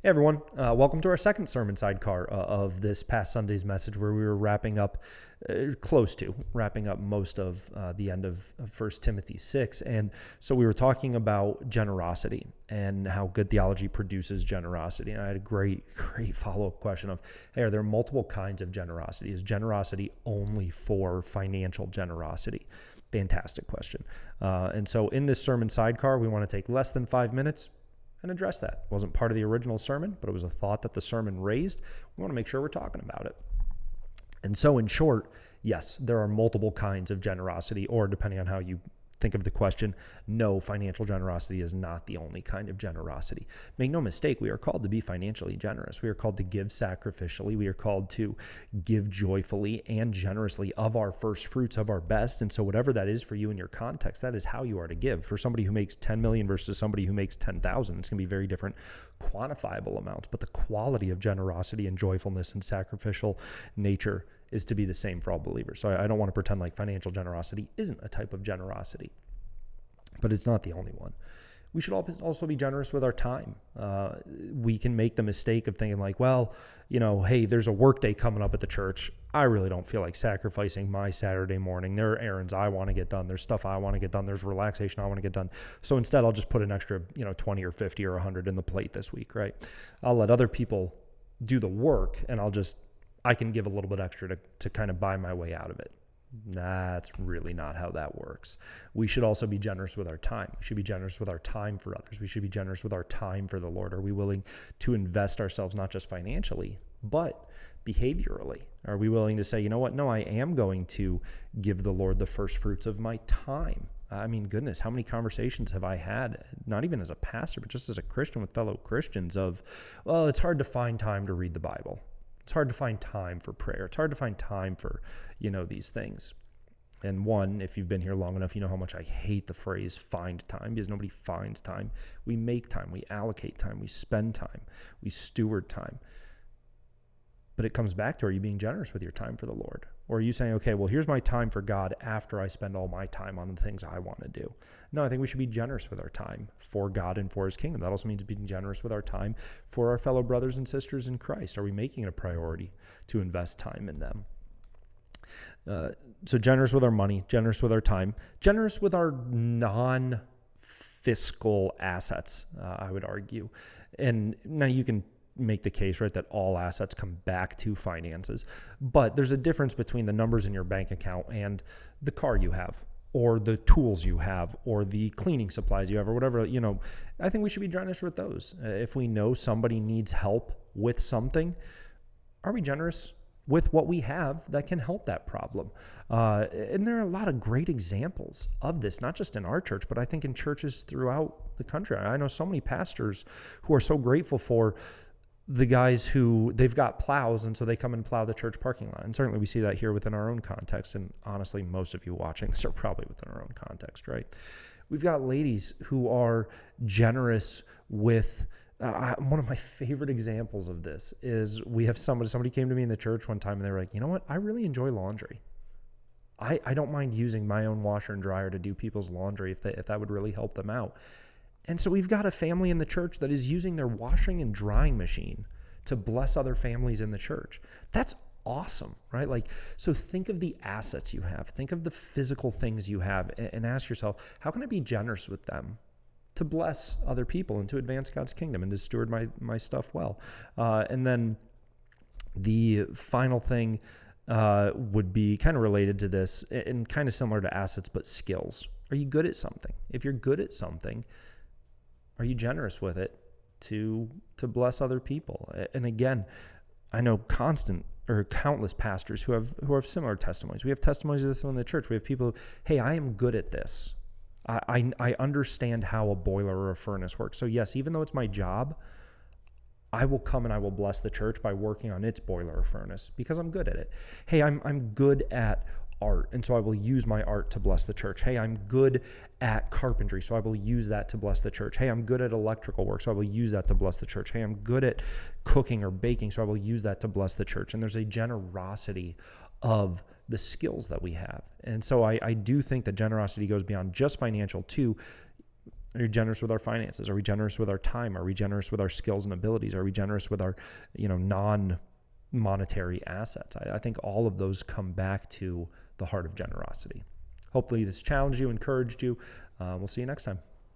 Hey everyone, welcome to our second sermon sidecar of this past Sunday's message, where we were wrapping up, wrapping up most of the end of 1 Timothy 6. And so we were talking about generosity and how good theology produces generosity. And I had a great follow-up question of, hey, are there multiple kinds of generosity? Is generosity only for financial generosity? Fantastic question. And so in this sermon sidecar, we want to take less than 5 minutes and address that. It wasn't part of the original sermon, but it was a thought that the sermon raised. We want to make sure we're talking about it. And so in short, yes, there are multiple kinds of generosity, or depending on how you think of the question, no, financial generosity is not the only kind of generosity. Make no mistake, we are called to be financially generous. We are called to give sacrificially. We are called to give joyfully and generously of our first fruits, of our best. And so whatever that is for you in your context, that is how you are to give. For somebody who makes 10 million versus somebody who makes 10,000, it's going to be very different quantifiable amounts. But the quality of generosity and joyfulness and sacrificial nature is to be the same for all believers. So I don't want to pretend like financial generosity isn't a type of generosity, but it's not the only one. We should also be generous with our time. We can make the mistake of thinking like, well, hey, there's a work day coming up at the church. I really don't feel like sacrificing my Saturday morning. There are errands I want to get done. There's stuff I want to get done. There's relaxation I want to get done. So instead, I'll just put an extra, 20 or 50 or 100 in the plate this week, right? I'll let other people do the work, and I can give a little bit extra to kind of buy my way out of it. That's really not how that works. We should also be generous with our time. We should be generous with our time for others. We should be generous with our time for the Lord. Are we willing to invest ourselves, not just financially, but behaviorally? Are we willing to say, you know what? No, I am going to give the Lord the first fruits of my time. I mean, goodness, how many conversations have I had, not even as a pastor, but just as a Christian with fellow Christians of, well, it's hard to find time to read the Bible. It's hard to find time for prayer. It's hard to find time for, these things. And one, if you've been here long enough, you know how much I hate the phrase find time, because nobody finds time. We make time, we allocate time, we spend time, we steward time. But it comes back to, are you being generous with your time for the Lord? Or are you saying, okay, well, here's my time for God after I spend all my time on the things I want to do? No, I think we should be generous with our time for God and for his kingdom. That also means being generous with our time for our fellow brothers and sisters in Christ. Are we making it a priority to invest time in them? So generous with our money, generous with our time, generous with our non-fiscal assets, I would argue. And now you can make the case, right, that all assets come back to finances. But there's a difference between the numbers in your bank account and the car you have, or the tools you have, or the cleaning supplies you have, or whatever. I think we should be generous with those. If we know somebody needs help with something, are we generous with what we have that can help that problem? And there are a lot of great examples of this, not just in our church, but I think in churches throughout the country. I know so many pastors who are so grateful for the guys who they've got plows, and so they come and plow the church parking lot. And certainly we see that here within our own context. And honestly, most of you watching this are probably within our own context, right? We've got ladies who are generous with, one of my favorite examples of this is we have somebody came to me in the church one time and they were like, you know what? I really enjoy laundry. I don't mind using my own washer and dryer to do people's laundry if that would really help them out. And so we've got a family in the church that is using their washing and drying machine to bless other families in the church. That's awesome, right? So think of the assets you have. Think of the physical things you have and ask yourself, how can I be generous with them to bless other people and to advance God's kingdom and to steward my stuff well? And then the final thing would be kind of related to this and kind of similar to assets, but skills. Are you good at something? If you're good at something, are you generous with it to bless other people? And again, I know countless pastors who have similar testimonies. We have testimonies of this in the church. We have people who, hey, I am good at this. I understand how a boiler or a furnace works. So yes, even though it's my job, I will come and I will bless the church by working on its boiler or furnace because I'm good at it. Hey, I'm good at art, and so I will use my art to bless the church. Hey, I'm good at carpentry, so I will use that to bless the church. Hey, I'm good at electrical work, so I will use that to bless the church. Hey, I'm good at cooking or baking, so I will use that to bless the church. And there's a generosity of the skills that we have. And so I do think that generosity goes beyond just financial too. Are we generous with our finances? Are we generous with our time? Are we generous with our skills and abilities? Are we generous with our, non-monetary assets? I think all of those come back to the heart of generosity. Hopefully this challenged you, encouraged you. We'll see you next time.